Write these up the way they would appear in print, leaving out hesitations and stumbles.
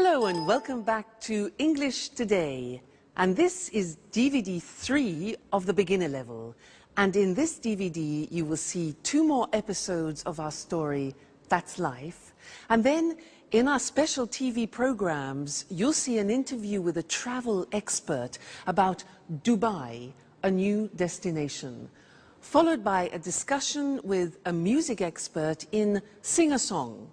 Hello and welcome back to English Today. And this is DVD 3 of the beginner level. And in this DVD you will see 2 more episodes of our story, That's Life. And then in our special TV programs you'll see an interview with a travel expert about Dubai, a new destination, followed by a discussion with a music expert in Sing-a-Song.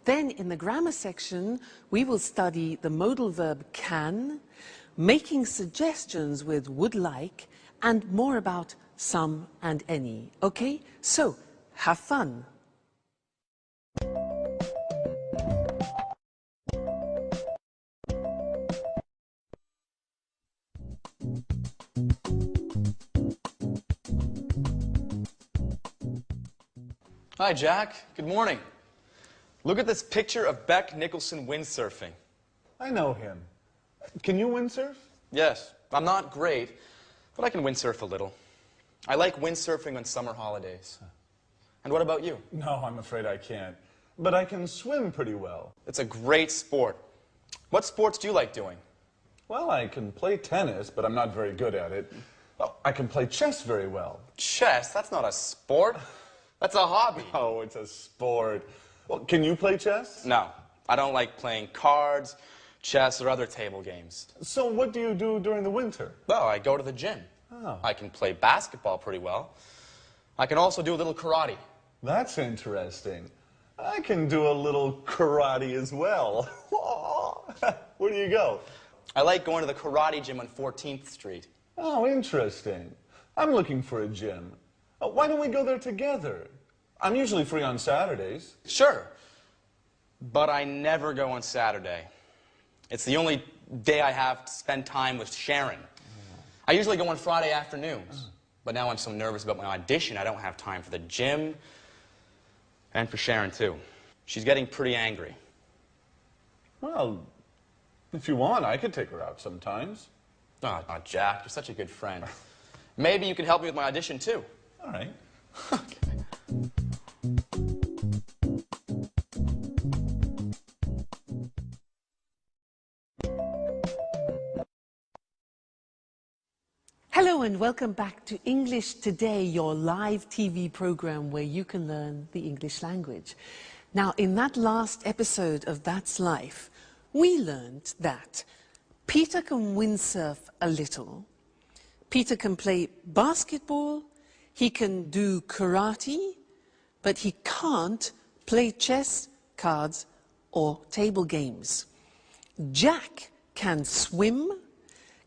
Then in the grammar section, we will study the modal verb can, making suggestions with would like, and more about some and any. Okay? So, have fun. Hi, Jack. Good morning. Look at this picture of Beck Nicholson windsurfing. I know him. Can you windsurf? Yes, I'm not great, but I can windsurf a little. I like windsurfing on summer holidays. And what about you? No, I'm afraid I can't. But I can swim pretty well. It's a great sport. What sports do you like doing? Well, I can play tennis, but I'm not very good at it. Oh, I can play chess very well. Chess? That's not a sport. That's a hobby. Oh, it's a sport. Well, can you play chess? No, I don't like playing cards, chess, or other table games. So what do you do during the winter? Well, I go to the gym. Oh. I can play basketball pretty well. I can also do a little karate. That's interesting. I can do a little karate as well. Where do you go? I like going to the karate gym on 14th Street. Oh, interesting. I'm looking for a gym. Why don't we go there together? I'm usually free on Saturdays. Sure, but I never go on Saturday. It's the only day I have to spend time with Sharon. I usually go on Friday afternoons, but now I'm so nervous about my audition I don't have time for the gym and for Sharon too. She's getting pretty angry. Well, if you want, I could take her out sometimes. Oh, Jack, you're such a good friend. Maybe you could help me with my audition too. All right. Okay. Hello and welcome back to English Today, your live TV program where you can learn the English language. Now, in that last episode of That's Life, we learned that Peter can windsurf a little, Peter can play basketball, he can do karate, but he can't play chess, cards, or table games. Jack can swim,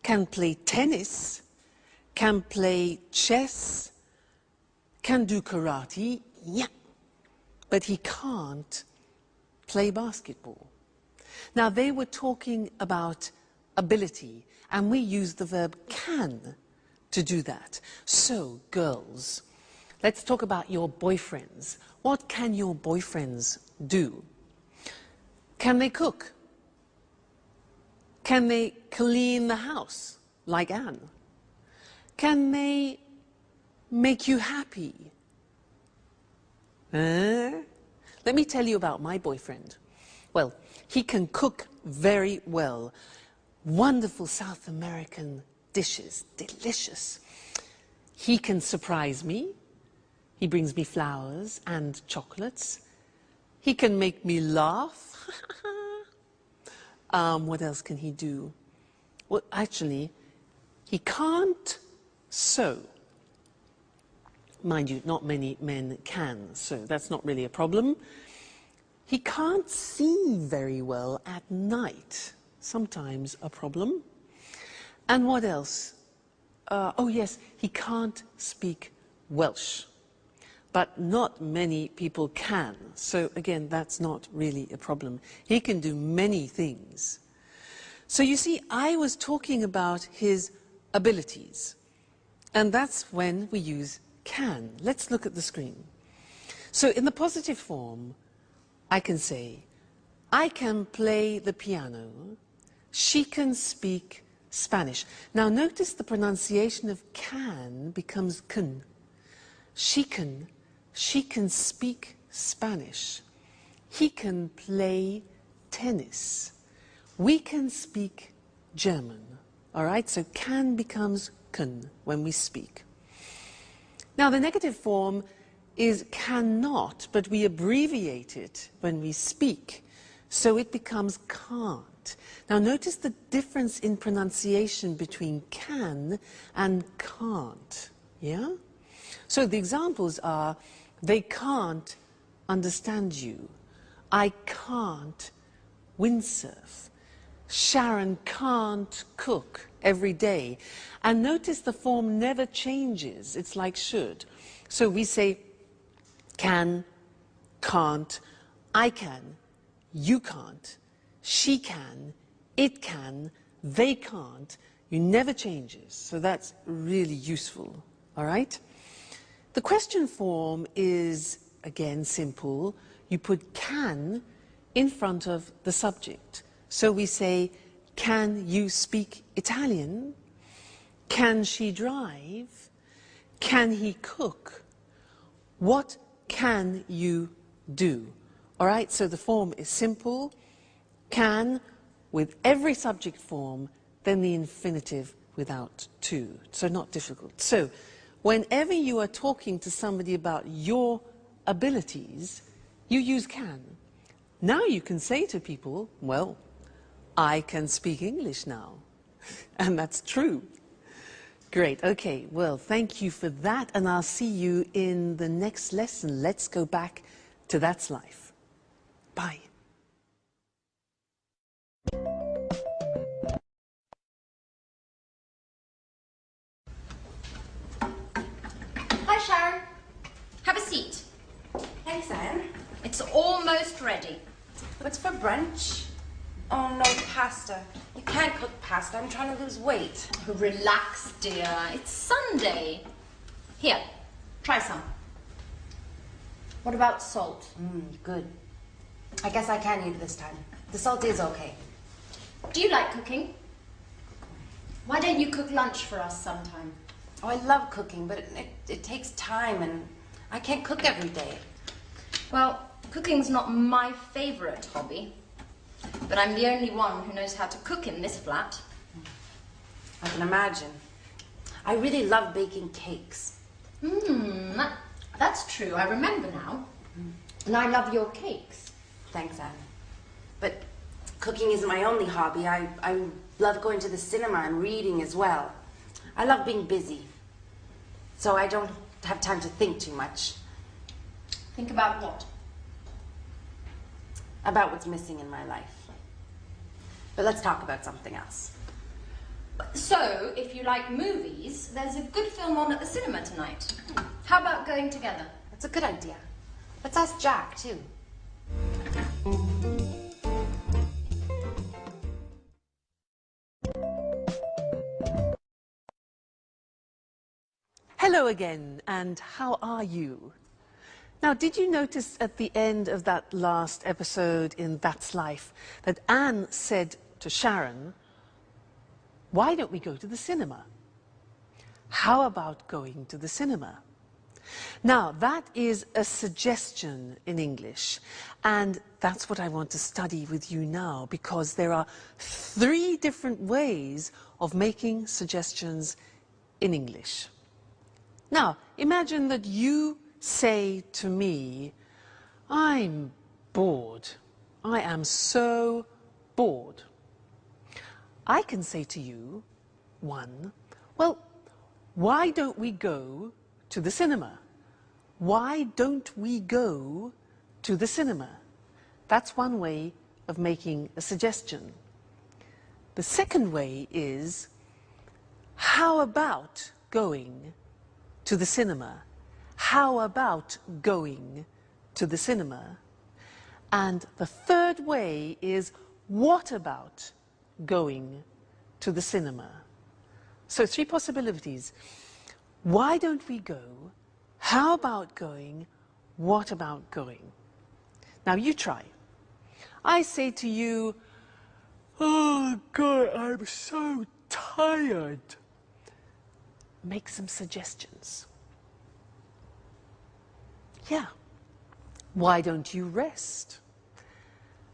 can play tennis, can play chess, can do karate, yeah, but he can't play basketball. Now, they were talking about ability, and we used the verb can to do that. So, girls, let's talk about your boyfriends. What can your boyfriends do? Can they cook? Can they clean the house, like Anne? Can they make you happy? Let me tell you about my boyfriend. Well, he can cook very well. Wonderful South American dishes, delicious. He can surprise me. He brings me flowers and chocolates. He can make me laugh. What else can he do? Well, actually, he can't sew. Mind you, not many men can sew. That's not really a problem. He can't see very well at night. Sometimes a problem. And what else? Oh yes, he can't speak Welsh. But not many people can. So again, that's not really a problem. He can do many things. So you see, I was talking about his abilities. And that's when we use can. Let's look at the screen. So in the positive form, I can say, I can play the piano. She can speak Spanish. Now notice the pronunciation of can becomes can. She can speak Spanish. He can play tennis. We can speak German. All right, so can becomes können when we speak. Now, the negative form is cannot, but we abbreviate it when we speak, so it becomes can't. Now, notice the difference in pronunciation between can and can't, yeah? So the examples are, they can't understand you. I can't windsurf. Sharon can't cook every day. And notice the form never changes. It's like should. So we say can, can't, I can, you can't, she can, it can, they can't. You never changes. So that's really useful. All right? The question form is, again, simple. You put can in front of the subject. So we say, can you speak Italian? Can she drive? Can he cook? What can you do? All right, so the form is simple. Can with every subject form, then the infinitive without to. So not difficult. So whenever you are talking to somebody about your abilities, you use can. Now you can say to people, well, I can speak English now. And that's true. Great. Okay. Well, thank you for that. And I'll see you in the next lesson. Let's go back to That's Life. Bye. Hi, Sharon. Have a seat. Thanks, Anne. It's almost ready. What's for brunch? Oh, no, pasta. You can't cook pasta. I'm trying to lose weight. Relax, dear. It's Sunday. Here, try some. What about salt? Good. I guess I can eat this time. The salt is okay. Do you like cooking? Why don't you cook lunch for us sometime? Oh, I love cooking, but it takes time, and I can't cook every day. Well, cooking's not my favorite hobby, but I'm the only one who knows how to cook in this flat. I can imagine. I really love baking cakes. That's true. I remember now. And I love your cakes. Thanks, Anne. But cooking isn't my only hobby. I love going to the cinema and reading as well. I love being busy, so I don't have time to think too much. Think about what? About what's missing in my life. But let's talk about something else. So, if you like movies, there's a good film on at the cinema tonight. How about going together? That's a good idea. Let's ask Jack, too. Hello again, and how are you? Now, did you notice at the end of that last episode in That's Life that Anne said to Sharon, why don't we go to the cinema? How about going to the cinema? Now, that is a suggestion in English, and that's what I want to study with you now, because there are 3 different ways of making suggestions in English. Now, imagine that you say to me, I'm bored. I am so bored. I can say to you, 1, well, why don't we go to the cinema? Why don't we go to the cinema? That's one way of making a suggestion. The second way is, how about going to the cinema? How about going to the cinema? And the third way is, what about going to the cinema? So 3 possibilities. Why don't we go? How about going? What about going? Now you try. I say to you, oh God, I'm so tired. Make some suggestions. Yeah. Why don't you rest?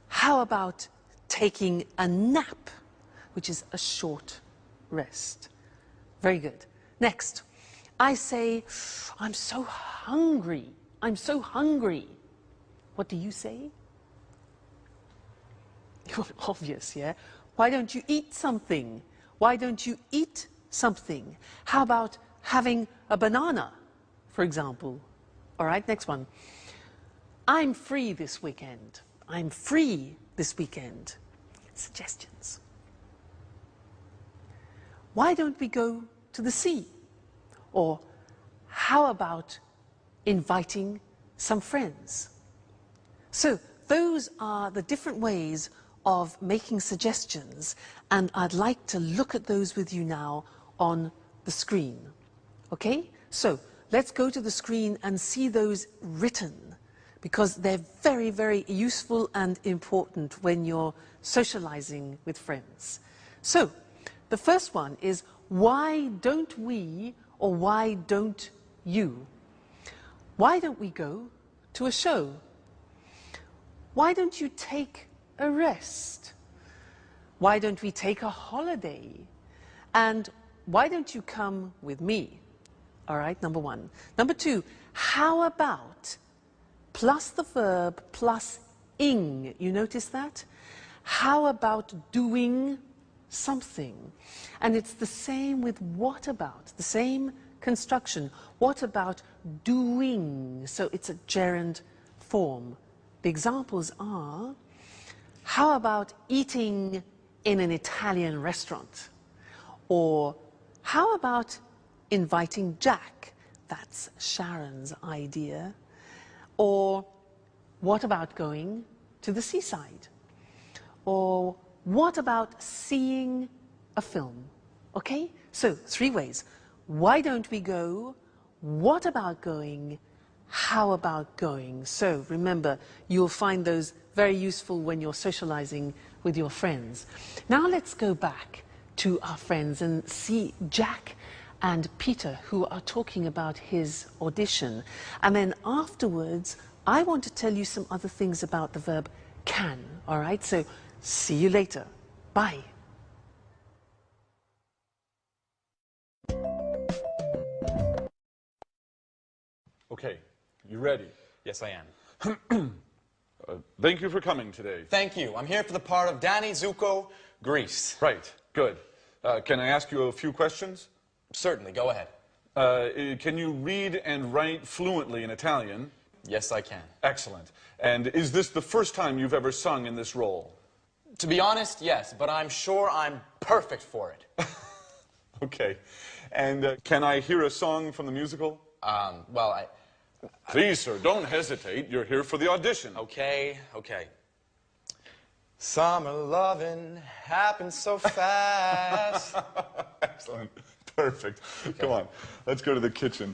How about taking a nap, which is a short rest. Very good. Next, I say, I'm so hungry. I'm so hungry. What do you say? Obvious, yeah? Why don't you eat something? Why don't you eat something? How about having a banana, for example? All right, next one. I'm free this weekend. I'm free this weekend. Suggestions. Why don't we go to the sea? Or how about inviting some friends? So those are the different ways of making suggestions, and I'd like to look at those with you now on the screen. Okay? So let's go to the screen and see those written, because they're very, very useful and important when you're socializing with friends. So the first one is, why don't we, or why don't you? Why don't we go to a show? Why don't you take a rest? Why don't we take a holiday? And why don't you come with me? All right, number one. Number two, how about plus the verb plus ing? You notice that? How about doing something? And it's the same with what about, the same construction. What about doing? So it's a gerund form. The examples are, how about eating in an Italian restaurant? Or how about inviting Jack? That's Sharon's idea. Or what about going to the seaside? Or what about seeing a film? Okay, so three ways. Why don't we go? What about going? How about going? So remember, you'll find those very useful when you're socializing with your friends. Now let's go back to our friends and see Jack and Peter, who are talking about his audition. And then afterwards, I want to tell you some other things about the verb can. All right, so see you later. Bye. Okay, you ready? Yes, I am. Thank you for coming today. Thank you. I'm here for the part of Danny Zuko, Greece. Right, good. Can I ask you a few questions? Certainly, go ahead. Can you read and write fluently in Italian? Yes, I can. Excellent. And is this the first time you've ever sung in this role? To be honest, yes, but I'm sure I'm perfect for it. Okay. And can I hear a song from the musical? Well, Please, sir, don't hesitate. You're here for the audition. Okay. Summer loving happens so fast. Excellent. Perfect. Okay. Come on. Let's go to the kitchen.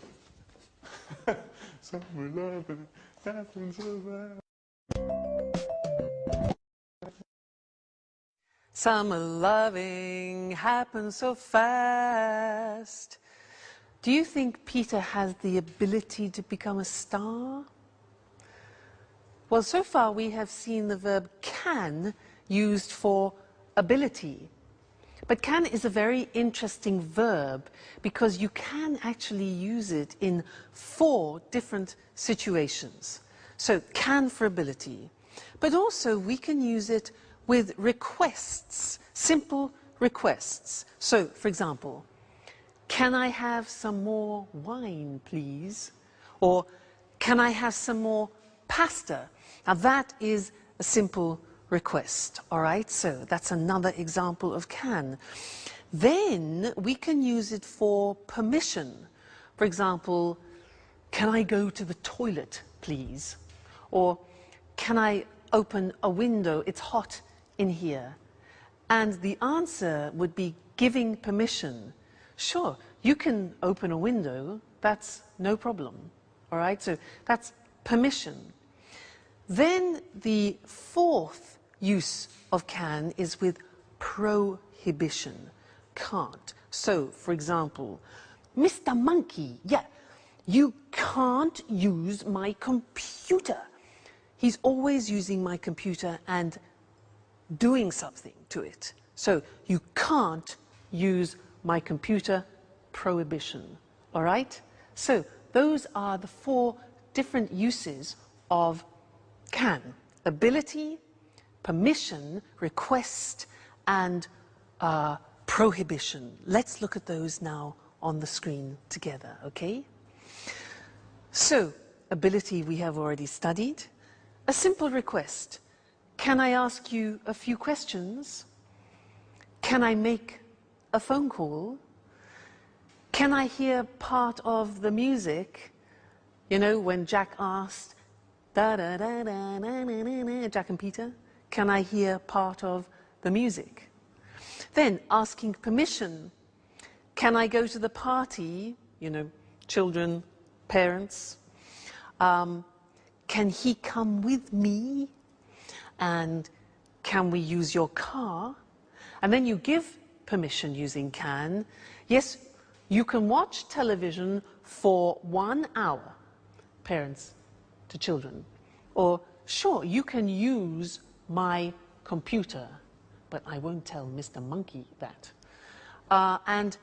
Summer loving happens so fast. Summer loving happens so fast. Do you think Peter has the ability to become a star? Well, so far we have seen the verb can used for ability. But can is a very interesting verb because you can actually use it in 4 different situations. So can for ability. But also we can use it with requests, simple requests. So, for example, can I have some more wine, please? Or can I have some more pasta? Now that is a simple request, all right? So that's another example of can. Then we can use it for permission. For example, can I go to the toilet, please? Or can I open a window? It's hot in here. And the answer would be giving permission. Sure, you can open a window, that's no problem, all right? So that's permission. Then the 4th use of can is with prohibition, can't. So, for example, Mr. Monkey, yeah, you can't use my computer. He's always using my computer and doing something to it. So you can't use my computer, prohibition. All right? So those are the 4 different uses of can: ability, permission, request, and prohibition. Let's look at those now on the screen together, okay? So, ability we have already studied. A simple request. Can I ask you a few questions? Can I make a phone call? Can I hear part of the music? You know, when Jack asked, da-da-da-da-da-da-da, Jack and Peter, can I hear part of the music? Then asking permission. Can I go to the party? You know, children, parents. Can he come with me? And can we use your car? And then you give permission using can. Yes, you can watch television for 1 hour, parents to children. Or, sure, you can use my computer, but I won't tell Mr. Monkey that. And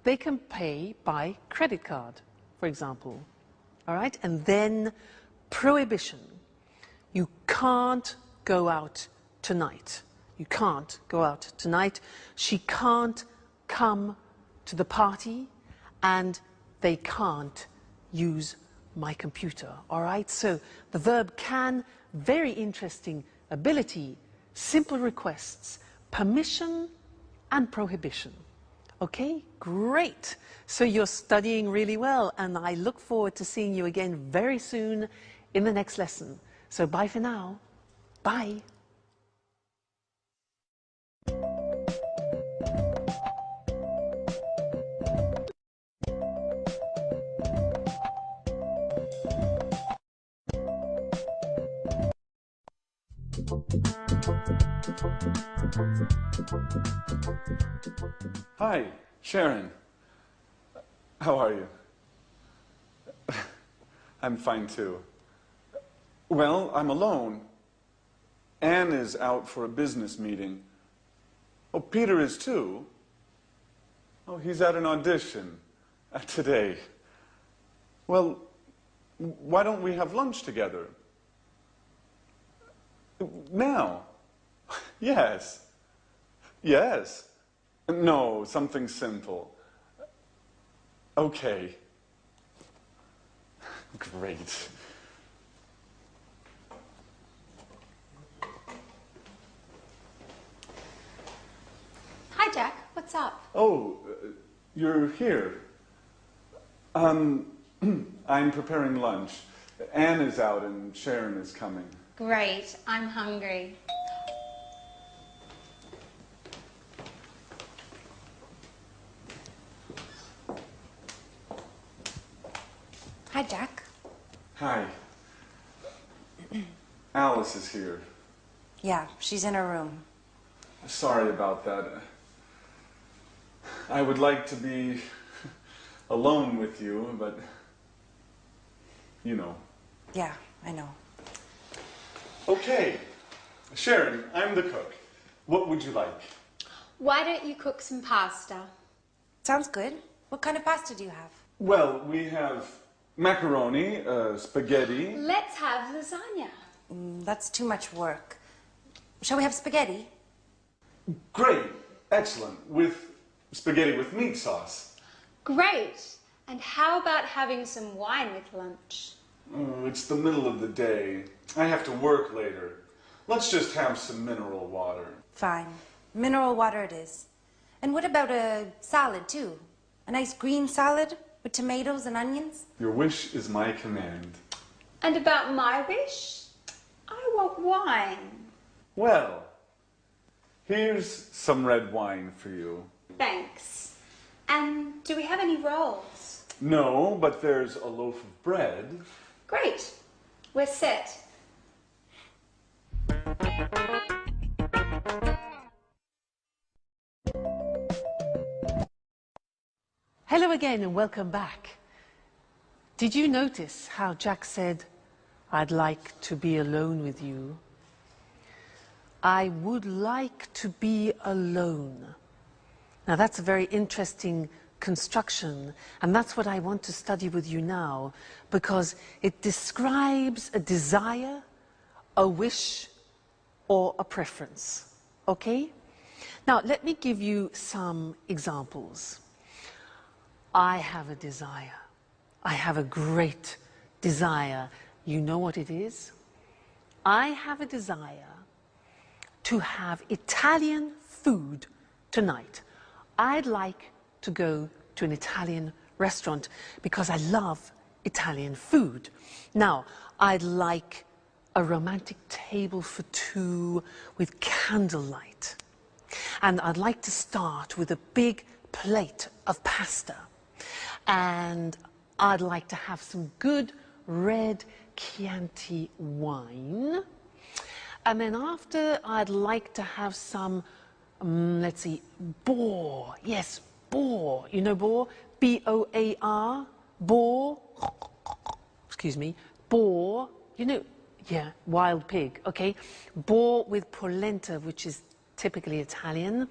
they can pay by credit card, for example. All right? And then prohibition. You can't go out tonight. You can't go out tonight. She can't come to the party, and they can't use my computer. All right? So the verb can, very interesting ability, simple requests, permission and prohibition. Okay, great. So you're studying really well, and I look forward to seeing you again very soon in the next lesson. So bye for now. Bye. Hi, Sharon. How are you? I'm fine too. Well, I'm alone. Anne is out for a business meeting. Oh, Peter is too. Oh, he's at an audition today. Well, why don't we have lunch together? Now? Yes. Yes. No, something simple. Okay. Great. Hi, Jack. What's up? Oh, you're here. I'm preparing lunch. Anne is out and Sharon is coming. Great. I'm hungry. Hi, Jack. Hi. Alice is here. Yeah, she's in her room. Sorry about that. I would like to be alone with you, but you know. Yeah, I know. Okay. Sharon, I'm the cook. What would you like? Why don't you cook some pasta? Sounds good. What kind of pasta do you have? Well, we have macaroni, spaghetti. Let's have lasagna. That's too much work. Shall we have spaghetti? Great. Excellent. With spaghetti with meat sauce. Great. And how about having some wine with lunch? Oh, it's the middle of the day. I have to work later. Let's just have some mineral water. Fine. Mineral water it is. And what about a salad, too? A nice green salad with tomatoes and onions? Your wish is my command. And about my wish? I want wine. Well, here's some red wine for you. Thanks. And do we have any rolls? No, but there's a loaf of bread. Great. We're set. Hello again and welcome back. Did you notice how Jack said, I'd like to be alone with you? I would like to be alone. Now that's a very interesting construction, and that's what I want to study with you now, because it describes a desire, a wish, or a preference. Okay? Now let me give you some examples. I have a desire. I have a great desire. You know what it is? I have a desire to have Italian food tonight. I'd like to go to an Italian restaurant because I love Italian food. Now, I'd like a romantic table for two with candlelight. And I'd like to start with a big plate of pasta. And I'd like to have some good red Chianti wine. And then after, I'd like to have some, let's see, boar. Yes, boar. You know boar? B-O-A-R. Boar. Excuse me. Boar. You know, yeah, wild pig. Okay. Boar with polenta, which is typically Italian.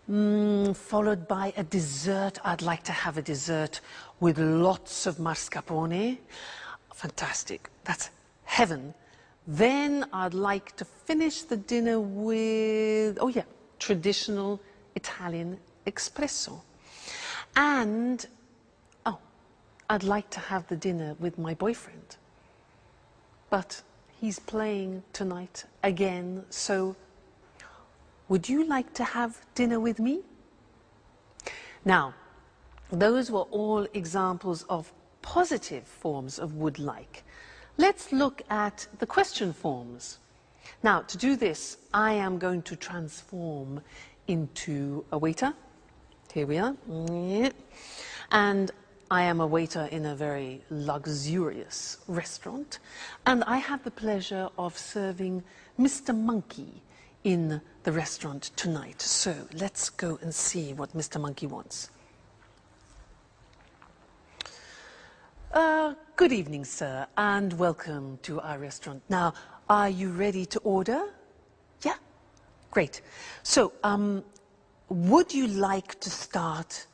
Followed by a dessert. I'd like to have a dessert with lots of mascarpone. Fantastic. That's heaven. Then I'd like to finish the dinner with, oh yeah, traditional Italian espresso. And, oh, I'd like to have the dinner with my boyfriend. But he's playing tonight again, so would you like to have dinner with me? Now, those were all examples of positive forms of would like. Let's look at the question forms. Now, to do this, I am going to transform into a waiter. Here we are. And I am a waiter in a very luxurious restaurant. And I have the pleasure of serving Mr. Monkey in the restaurant tonight. So let's go and see what Mr. Monkey wants. Good evening, sir, and welcome to our restaurant. Now, are you ready to order? Yeah? Great. So, would you like to start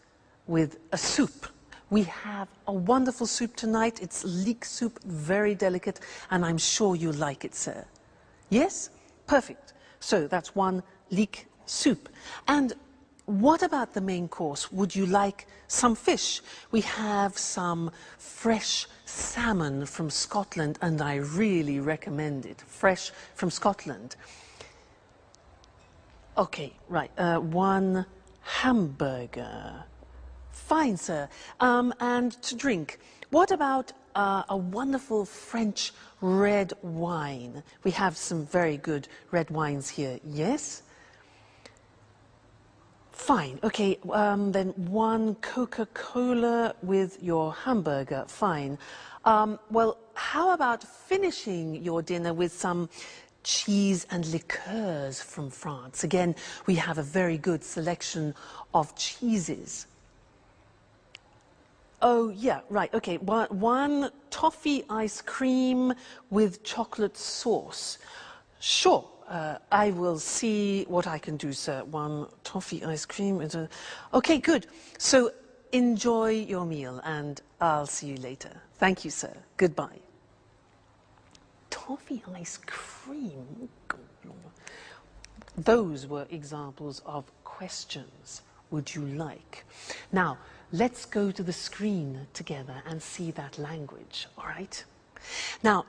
with a soup? We have a wonderful soup tonight. It's leek soup, very delicate, and I'm sure you like it, sir. Yes? Perfect. So, that's one leek soup. And what about the main course? Would you like some fish? We have some fresh salmon from Scotland, and I really recommend it. Fresh from Scotland. Okay, right. One hamburger. Fine, sir. And to drink, what about a wonderful French red wine? We have some very good red wines here. Yes? Fine, okay, then one Coca-Cola with your hamburger, fine. Well, how about finishing your dinner with some cheese and liqueurs from France? Again, we have a very good selection of cheeses. Oh, yeah, right, okay, one toffee ice cream with chocolate sauce. Sure. I will see what I can do, sir. One toffee ice cream. Okay, good. So enjoy your meal, and I'll see you later. Thank you, sir. Goodbye. Toffee ice cream? Those were examples of questions. Would you like? Now, let's go to the screen together and see that language, all right? Now,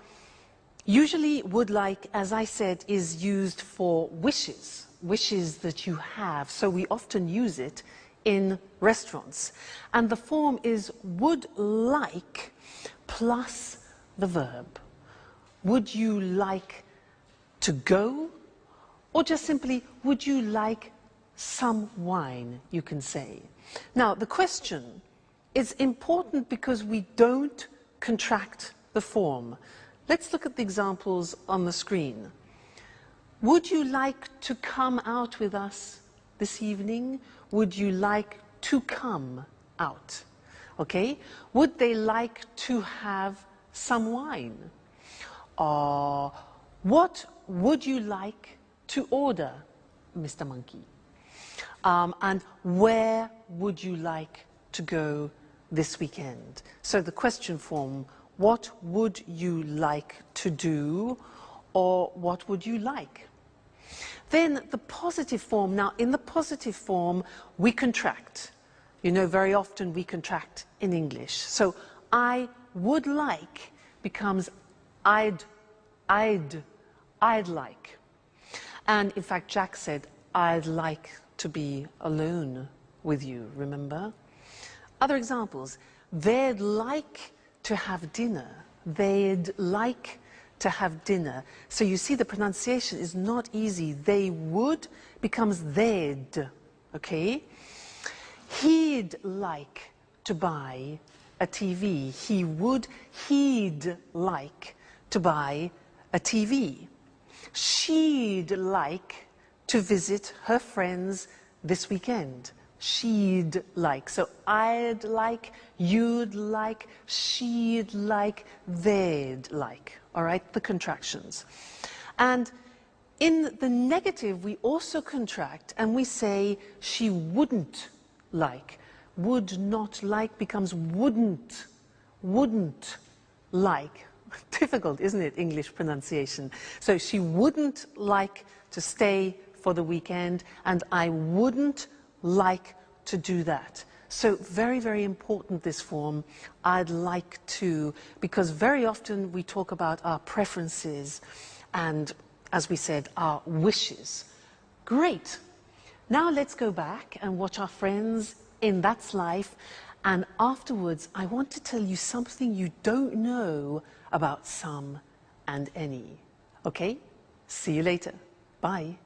usually would like, as I said, is used for wishes, wishes that you have. So we often use it in restaurants. And the form is would like plus the verb. Would you like to go? Or just simply, would you like some wine, you can say. Now, the question is important because we don't contract the form. Let's look at the examples on the screen. Would you like to come out with us this evening? Would you like to come out? Okay? Would they like to have some wine? What would you like to order, Mr. Monkey? And where would you like to go this weekend? So the question form, what would you like to do, or what would you like? Then the positive form. Now, in the positive form, we contract. You know, very often we contract in English. So I would like becomes I'd like. And in fact, Jack said, I'd like to be alone with you, remember? Other examples, they'd like to have dinner. They'd like to have dinner. So you see the pronunciation is not easy. They would becomes they'd, okay? He'd like to buy a TV. He'd like to buy a TV. She'd like to visit her friends this weekend. She'd like. So I'd like, you'd like, she'd like, they'd like. All right, the contractions. And in the negative, we also contract and we say she wouldn't like. Would not like becomes wouldn't like. Difficult, isn't it, English pronunciation? So she wouldn't like to stay for the weekend, and I wouldn't like to do that. So very, very important, this form, I'd like to, because very often we talk about our preferences and, as we said, our wishes. Great. Now let's go back and watch our friends in That's Life, and afterwards I want to tell you something you don't know about some and any. Okay? See you later. Bye.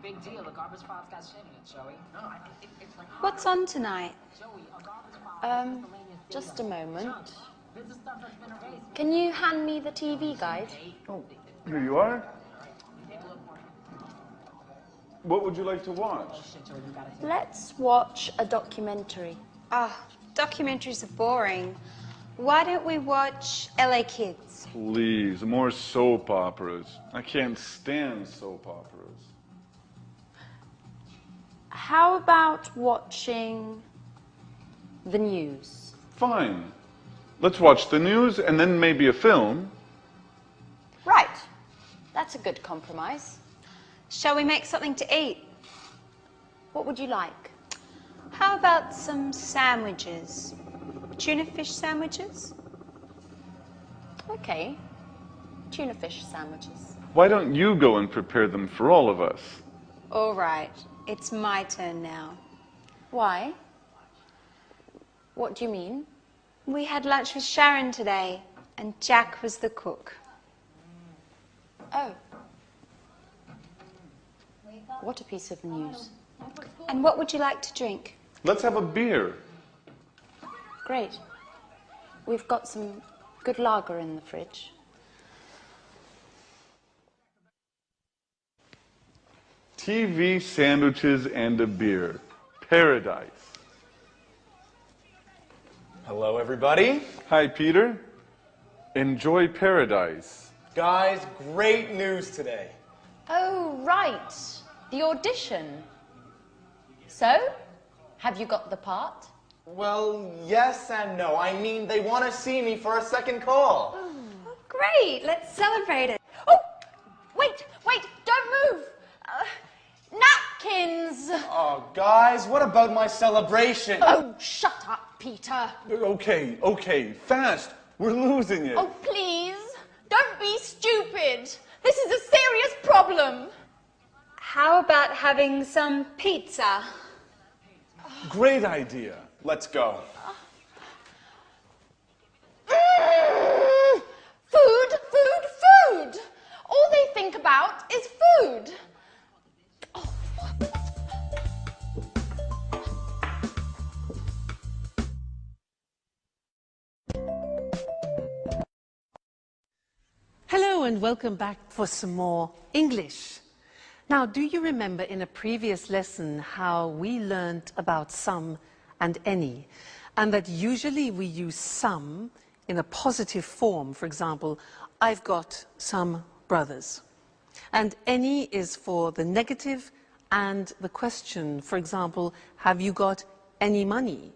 Big deal, the garbage file's got shit in it, Joey. No, it's like... What's on tonight? Joey, a garbage file... Just a moment. This is stuff that's been erased. Can you hand me the TV guide? Oh, here you are. What would you like to watch? Let's watch a documentary. Ah, documentaries are boring. Why don't we watch LA Kids? Please, more soap operas. I can't stand soap operas. How about watching the news? Fine. Let's watch the news and then maybe a film. Right. That's a good compromise. Shall we make something to eat? What would you like? How about some sandwiches? Tuna fish sandwiches? Okay. Tuna fish sandwiches. Why don't you go and prepare them for all of us? All right, it's my turn now. Why? What do you mean? We had lunch with Sharon today, and Jack was the cook. Oh. What a piece of news. And what would you like to drink? Let's have a beer. Great. We've got some good lager in the fridge. TV, sandwiches, and a beer. Paradise. Hello, everybody. Hi, Peter. Enjoy paradise. Guys, great news today. Oh, right. The audition. So, have you got the part? Well, yes and no. I mean, they want to see me for a second call. Oh, great, let's celebrate it. Oh, wait, don't move. Napkins. Oh, guys, what about my celebration? Oh, shut up, Peter. Okay, fast. We're losing it. Oh, please, don't be stupid. This is a serious problem. How about having some pizza? Great idea. Let's go. Food. All they think about is food. Hello and welcome back for some more English. Now, do you remember in a previous lesson how we learned about some and any? and that usually we use some in a positive form. For example, I've got some brothers. And any is for the negative and the question. For example, have you got any money?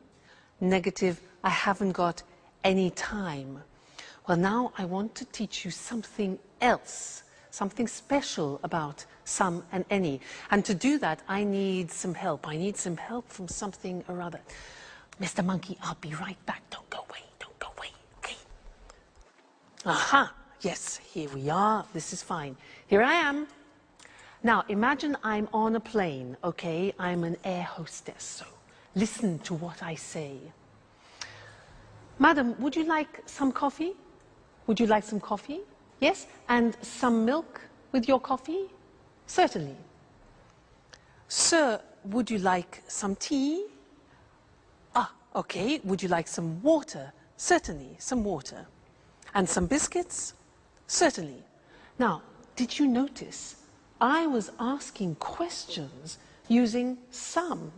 Negative, I haven't got any time. Well, now I want to teach you something else, something special about some and any. And to do that, I need some help. I need some help from something or other. Mr. Monkey, I'll be right back. Don't go away. Don't go away. Okay. Aha. Yes, here we are. This is fine. Here I am. Now, imagine I'm on a plane, okay? I'm an air hostess, so listen to what I say. Madam, would you like some coffee? Would you like some coffee? Yes? And some milk with your coffee? Certainly. Sir, would you like some tea? Ah, okay. Would you like some water? Certainly, some water. And some biscuits? Certainly. Now, did you notice I was asking questions using some?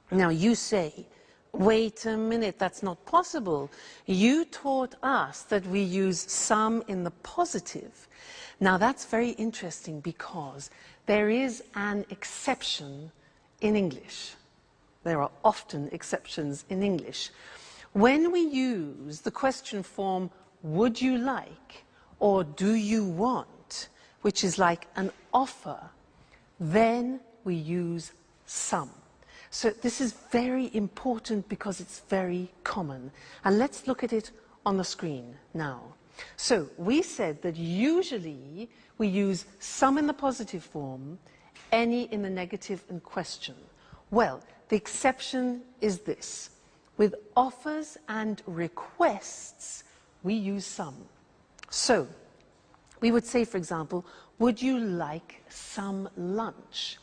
Now you say, wait a minute, that's not possible. You taught us that we use some in the positive. Now that's very interesting because there is an exception in English. There are often exceptions in English. When we use the question form, would you like, or do you want, which is like an offer, then we use some. So this is very important because it's very common. And let's look at it on the screen now. So we said that usually we use some in the positive form, any in the negative and question. Well, the exception is this. With offers and requests, we use some. So we would say, for example, would you like some lunch?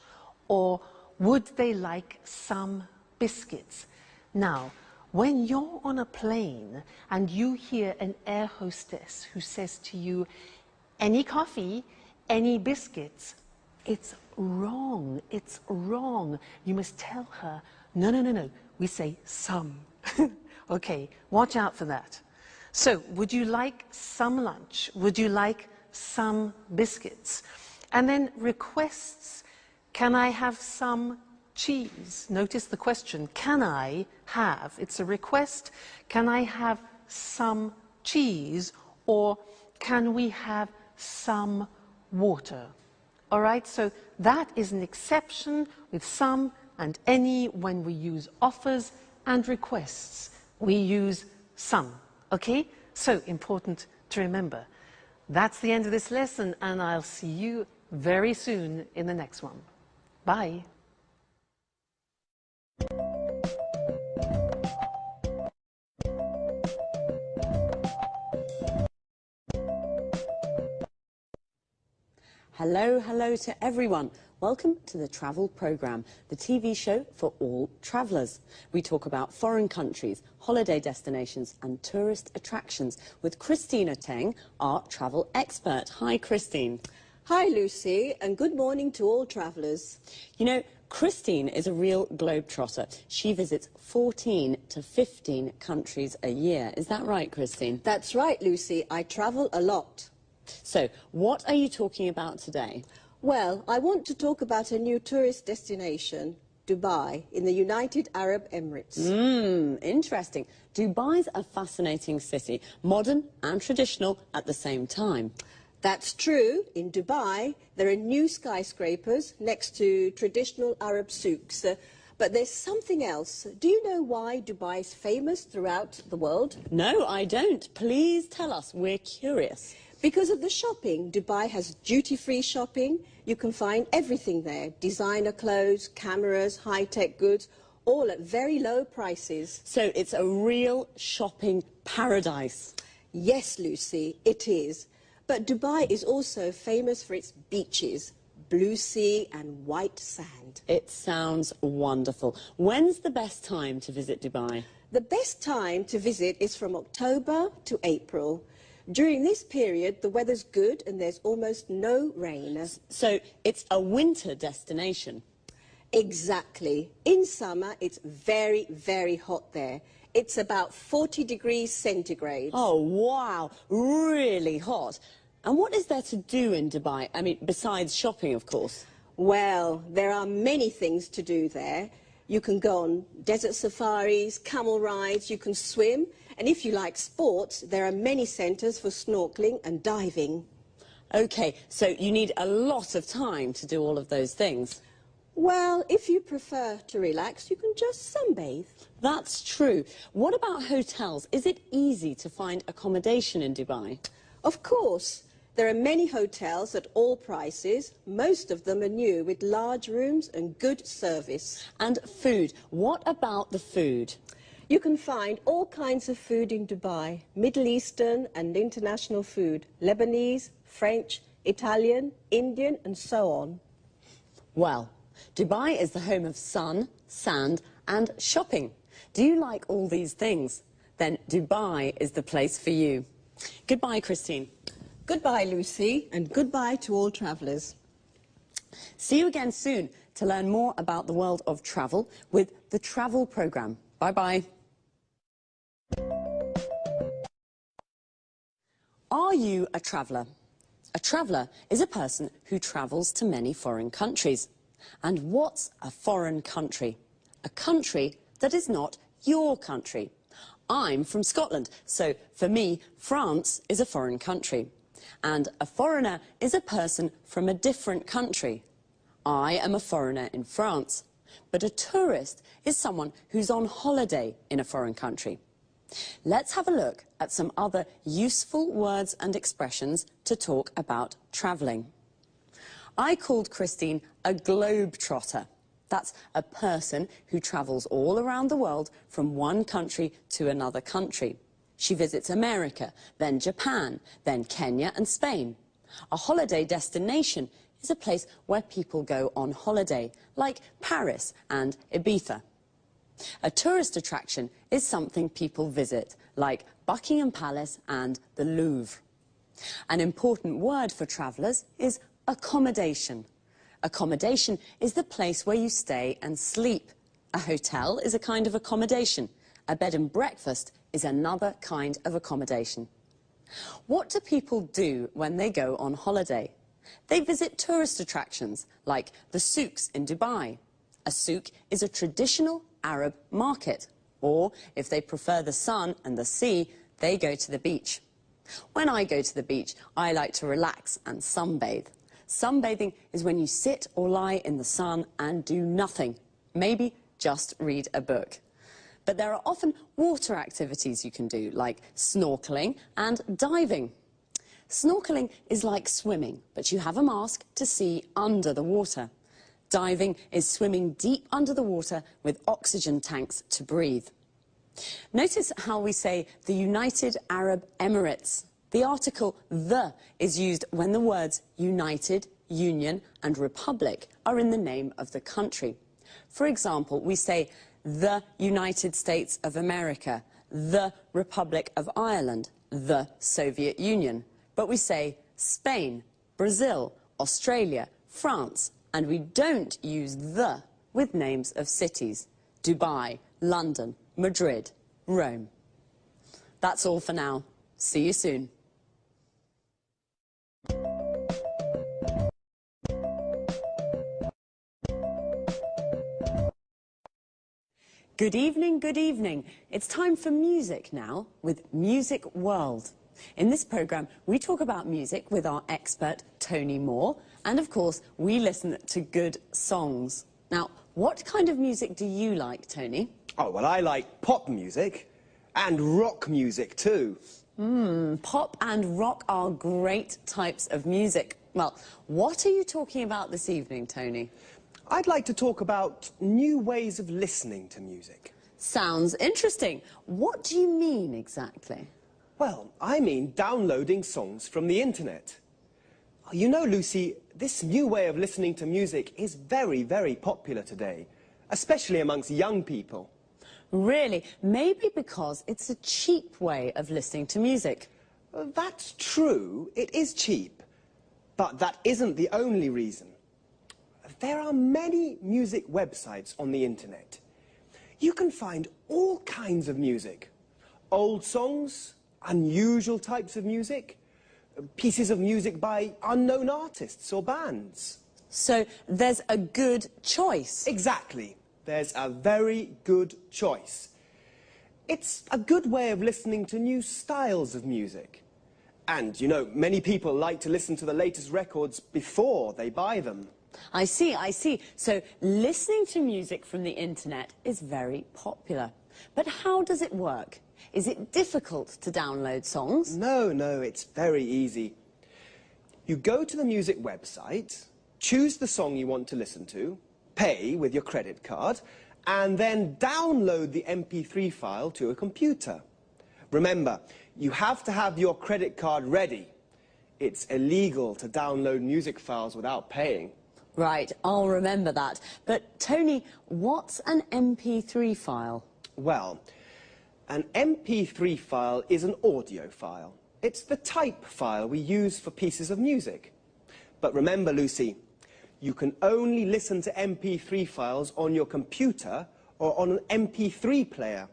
Or would they like some biscuits? Now, when you're on a plane and you hear an air hostess who says to you, any coffee, any biscuits, it's wrong, it's wrong. You must tell her, no, no, no, no, we say some. Okay, watch out for that. So, would you like some lunch? Would you like some biscuits? And then requests, can I have some cheese? Notice the question, can I have? It's a request. Can I have some cheese? Or can we have some water? All right, so that is an exception with some and any when we use offers and requests. We use some, okay? So important to remember. That's the end of this lesson, and I'll see you very soon in the next one. Bye. Hello, hello to everyone. Welcome to the Travel Programme, the TV show for all travellers. We talk about foreign countries, holiday destinations and tourist attractions with Christina Teng, our travel expert. Hi, Christine. Hi, Lucy, and good morning to all travellers. You know, Christine is a real globetrotter. She visits 14 to 15 countries a year. Is that right, Christine? That's right, Lucy. I travel a lot. So, what are you talking about today? Well, I want to talk about a new tourist destination, Dubai, in the United Arab Emirates. Interesting. Dubai's a fascinating city, modern and traditional at the same time. That's true. In Dubai, there are new skyscrapers next to traditional Arab souks. But there's something else. Do you know why Dubai is famous throughout the world? No, I don't. Please tell us. We're curious. Because of the shopping. Dubai has duty-free shopping. You can find everything there. Designer clothes, cameras, high-tech goods, all at very low prices. So it's a real shopping paradise. Yes, Lucy, it is. But Dubai is also famous for its beaches, blue sea and white sand. It sounds wonderful. When's the best time to visit Dubai? The best time to visit is from October to April. During this period, the weather's good and there's almost no rain. So it's a winter destination? Exactly. In summer, it's very, very hot there. It's about 40 degrees centigrade. Oh, wow. Really hot. And what is there to do in Dubai? I mean, besides shopping, of course. Well, there are many things to do there. You can go on desert safaris, camel rides, you can swim. And if you like sports, there are many centres for snorkeling and diving. OK, so you need a lot of time to do all of those things. Well, if you prefer to relax, you can just sunbathe. That's true. What about hotels? Is it easy to find accommodation in Dubai? Of course. There are many hotels at all prices. Most of them are new, with large rooms and good service. And food. What about the food? You can find all kinds of food in Dubai. Middle Eastern and international food. Lebanese, French, Italian, Indian and so on. Well, Dubai is the home of sun, sand and shopping. Do you like all these things? Then Dubai is the place for you. Goodbye, Christine. Goodbye, Lucy, and goodbye to all travellers. See you again soon to learn more about the world of travel with the Travel Programme. Bye-bye. Are you a traveller? A traveller is a person who travels to many foreign countries. And what's a foreign country? A country that is not your country. I'm from Scotland, so for me, France is a foreign country. And a foreigner is a person from a different country. I am a foreigner in France, but a tourist is someone who's on holiday in a foreign country. Let's have a look at some other useful words and expressions to talk about travelling. I called Christine a globetrotter. That's a person who travels all around the world from one country to another country. She visits America, then Japan, then Kenya and Spain. A holiday destination is a place where people go on holiday, like Paris and Ibiza. A tourist attraction is something people visit, like Buckingham Palace and the Louvre. An important word for travellers is accommodation. Accommodation is the place where you stay and sleep. A hotel is a kind of accommodation. A bed and breakfast is another kind of accommodation. What do people do when they go on holiday? They visit tourist attractions, like the souks in Dubai. A souk is a traditional Arab market. Or, if they prefer the sun and the sea, they go to the beach. When I go to the beach, I like to relax and sunbathe. Sunbathing is when you sit or lie in the sun and do nothing. Maybe just read a book. But there are often water activities you can do, like snorkeling and diving. Snorkeling is like swimming, but you have a mask to see under the water. Diving is swimming deep under the water with oxygen tanks to breathe. Notice how we say the United Arab Emirates. The article the is used when the words United, Union and Republic are in the name of the country. For example, we say the United States of America, the Republic of Ireland, the Soviet Union. But we say Spain, Brazil, Australia, France, and we don't use the with names of cities. Dubai, London, Madrid, Rome. That's all for now. See you soon. Good evening, good evening. It's time for music now with Music World. In this programme, we talk about music with our expert, Tony Moore, and of course, we listen to good songs. Now, what kind of music do you like, Tony? Oh, well, I like pop music and rock music too. Pop and rock are great types of music. Well, what are you talking about this evening, Tony? I'd like to talk about new ways of listening to music. Sounds interesting. What do you mean exactly? Well, I mean downloading songs from the internet. You know, Lucy, this new way of listening to music is very, very popular today, especially amongst young people. Really? Maybe because it's a cheap way of listening to music. That's true, it is cheap, but that isn't the only reason. there are many music websites on the internet. You can find all kinds of music. Old songs, unusual types of music, pieces of music by unknown artists or bands. So there's a good choice. Exactly. There's a very good choice. It's a good way of listening to new styles of music. And, you know, many people like to listen to the latest records before they buy them. I see, I see. So listening to music from the internet is very popular. But how does it work? Is it difficult to download songs? No, it's very easy. You go to the music website, choose the song you want to listen to, pay with your credit card, and then download the MP3 file to a computer. Remember, you have to have your credit card ready. It's illegal to download music files without paying. Right, I'll remember that. But, Tony, what's an MP3 file? Well, an MP3 file is an audio file. It's the type file we use for pieces of music. But remember, Lucy, you can only listen to MP3 files on your computer or on an MP3 player.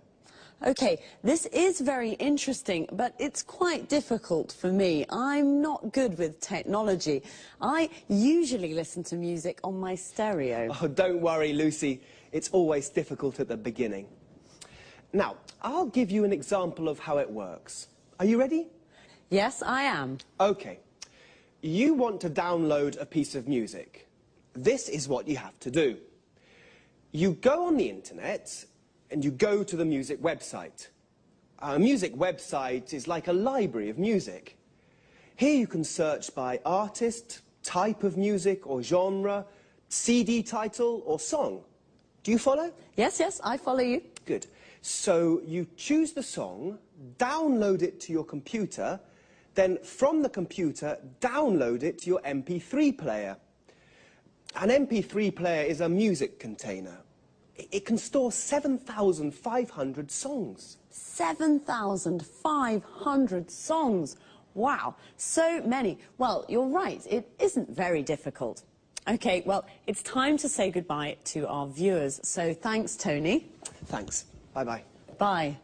OK, this is very interesting, but it's quite difficult for me. I'm not good with technology. I usually listen to music on my stereo. Oh, don't worry, Lucy. It's always difficult at the beginning. Now, I'll give you an example of how it works. Are you ready? Yes, I am. OK. You want to download a piece of music. This is what you have to do. You go on the internet and you go to the music website. A music website is like a library of music. Here you can search by artist, type of music or genre, CD title or song. Do you follow? Yes, I follow you. Good. So you choose the song, download it to your computer, then from the computer, download it to your MP3 player. An MP3 player is a music container. It can store 7,500 songs. 7,500 songs. Wow, so many. Well, you're right, it isn't very difficult. OK, well, it's time to say goodbye to our viewers. So thanks, Tony. Thanks. Bye-bye. Bye.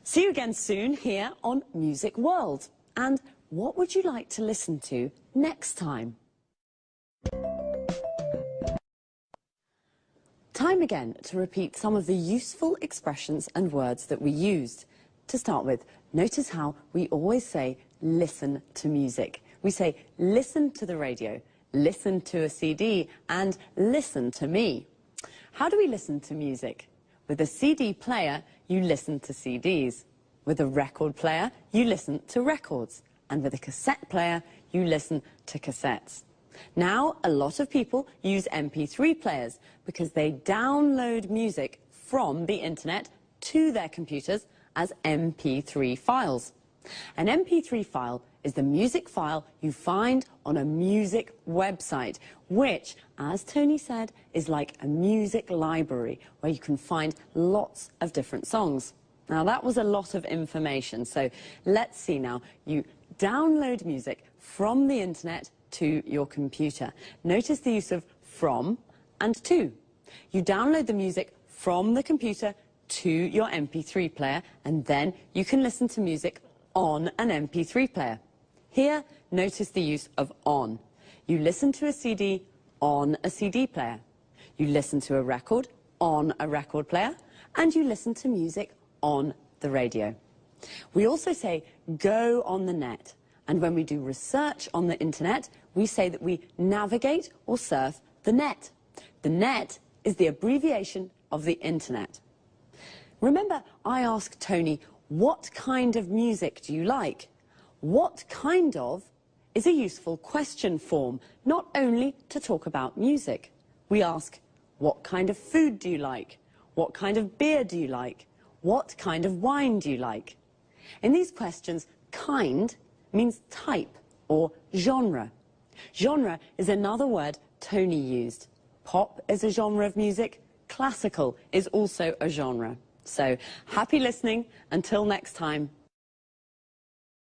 See you again soon here on Music World. And what would you like to listen to next time? Time again to repeat some of the useful expressions and words that we used. To start with, notice how we always say listen to music. We say listen to the radio, listen to a CD, and listen to me. How do we listen to music? With a CD player, you listen to CDs. With a record player, you listen to records. And with a cassette player, you listen to cassettes. Now, a lot of people use MP3 players because they download music from the internet to their computers as MP3 files. An MP3 file is the music file you find on a music website, which, as Tony said, is like a music library where you can find lots of different songs. Now, that was a lot of information, so let's see now. You download music from the internet to your computer. Notice the use of from and to. You download the music from the computer to your MP3 player, and then you can listen to music on an MP3 player. Here, notice the use of on. You listen to a CD on a CD player. You listen to a record on a record player, and you listen to music on the radio. We also say go on the net. And when we do research on the internet, we say that we navigate or surf the net. The net is the abbreviation of the internet. Remember, I asked Tony, what kind of music do you like? What kind of is a useful question form, not only to talk about music. We ask, what kind of food do you like? What kind of beer do you like? What kind of wine do you like? In these questions, kind means type or genre. Genre is another word Tony used. Pop is a genre of music. Classical is also a genre. So, happy listening. Until next time.